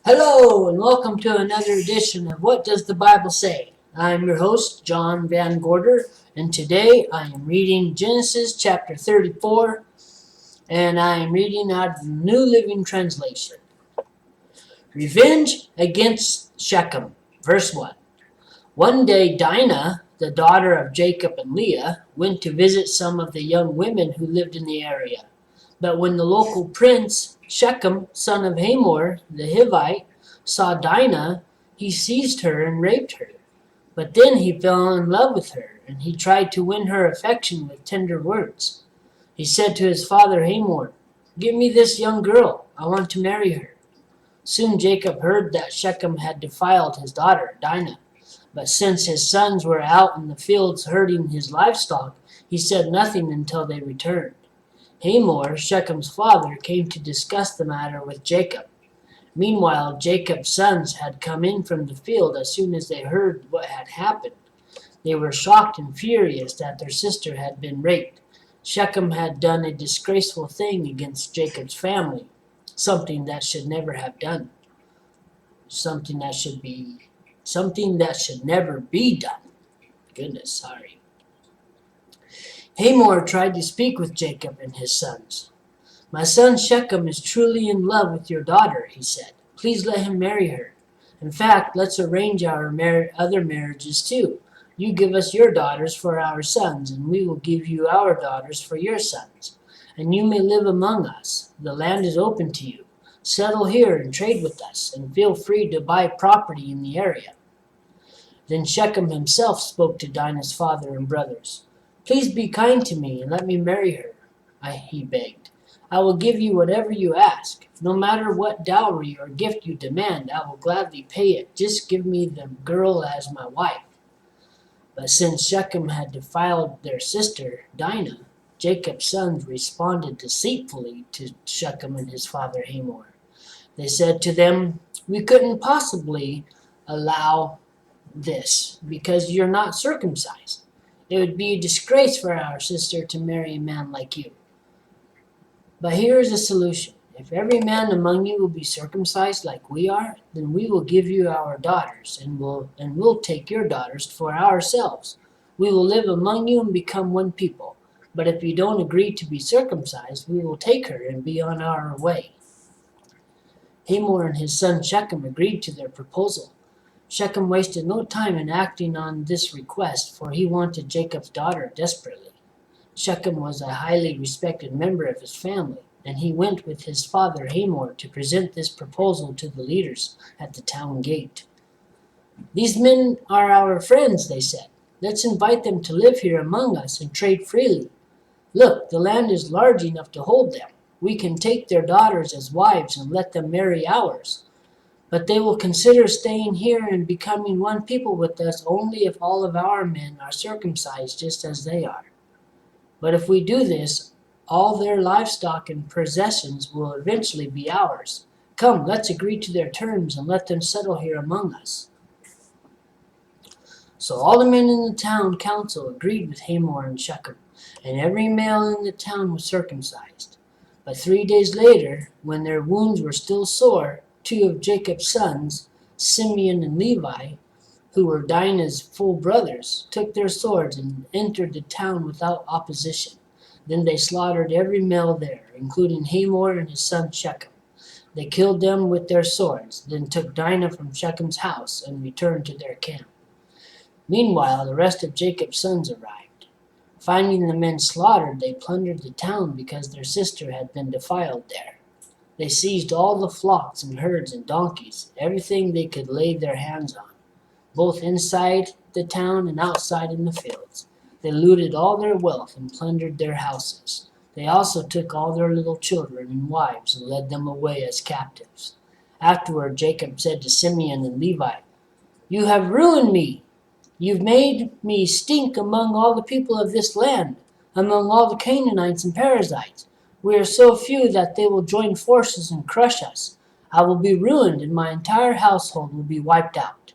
Hello and welcome to another edition of What Does the Bible Say? I'm your host, John Van Gorder, and today I am reading Genesis chapter 34, and I am reading out of the New Living Translation. Revenge against Shechem, verse 1. One day Dinah, the daughter of Jacob and Leah, went to visit some of the young women who lived in the area. But when the local prince, Shechem, son of Hamor, the Hivite, saw Dinah, he seized her and raped her. But then he fell in love with her, and he tried to win her affection with tender words. He said to his father Hamor, "Give me this young girl. I want to marry her." Soon Jacob heard that Shechem had defiled his daughter, Dinah. But since his sons were out in the fields herding his livestock, he said nothing until they returned. Hamor, Shechem's father, came to discuss the matter with Jacob. Meanwhile, Jacob's sons had come in from the field as soon as they heard what had happened. They were shocked and furious that their sister had been raped. Shechem had done a disgraceful thing against Jacob's family, something that should never have done, something that should never be done. Goodness, sorry. Hamor tried to speak with Jacob and his sons. "My son Shechem is truly in love with your daughter," he said. "Please let him marry her. In fact, let's arrange our other marriages too. You give us your daughters for our sons, and we will give you our daughters for your sons. And you may live among us. The land is open to you. Settle here and trade with us, and feel free to buy property in the area." Then Shechem himself spoke to Dinah's father and brothers. "Please be kind to me and let me marry her," he begged. "I will give you whatever you ask. No matter what dowry or gift you demand, I will gladly pay it. Just give me the girl as my wife." But since Shechem had defiled their sister, Dinah, Jacob's sons responded deceitfully to Shechem and his father Hamor. They said to them, "We couldn't possibly allow this because you're not circumcised. It would be a disgrace for our sister to marry a man like you. But here is a solution. If every man among you will be circumcised like we are, then we will give you our daughters, and we'll take your daughters for ourselves. We will live among you and become one people. But if you don't agree to be circumcised, we will take her and be on our way." Hamor and his son Shechem agreed to their proposal. Shechem wasted no time in acting on this request, for he wanted Jacob's daughter desperately. Shechem was a highly respected member of his family, and he went with his father Hamor to present this proposal to the leaders at the town gate. "These men are our friends," they said. "Let's invite them to live here among us and trade freely. Look, the land is large enough to hold them. We can take their daughters as wives and let them marry ours. But they will consider staying here and becoming one people with us only if all of our men are circumcised just as they are. But if we do this, all their livestock and possessions will eventually be ours. Come, let's agree to their terms and let them settle here among us." So all the men in the town council agreed with Hamor and Shechem, and every male in the town was circumcised. But 3 days later, when their wounds were still sore, 2 of Jacob's sons, Simeon and Levi, who were Dinah's full brothers, took their swords and entered the town without opposition. Then they slaughtered every male there, including Hamor and his son Shechem. They killed them with their swords, then took Dinah from Shechem's house and returned to their camp. Meanwhile, the rest of Jacob's sons arrived. Finding the men slaughtered, they plundered the town because their sister had been defiled there. They seized all the flocks and herds and donkeys, everything they could lay their hands on, both inside the town and outside in the fields. They looted all their wealth and plundered their houses. They also took all their little children and wives and led them away as captives. Afterward, Jacob said to Simeon and Levi, "You have ruined me. You've made me stink among all the people of this land, among all the Canaanites and Perizzites. We are so few that they will join forces and crush us. I will be ruined, and my entire household will be wiped out."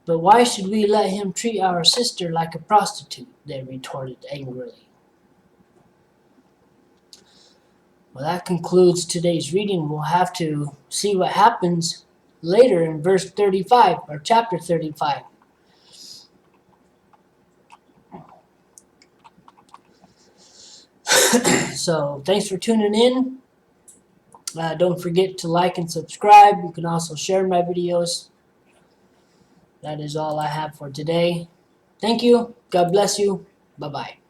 "But why should we let him treat our sister like a prostitute?" they retorted angrily. Well, that concludes today's reading. We'll have to see what happens later in verse 35, or chapter 35. So, thanks for tuning in. Don't forget to like and subscribe. You can also share my videos. That is all I have for today. Thank you. God bless you. Bye-bye.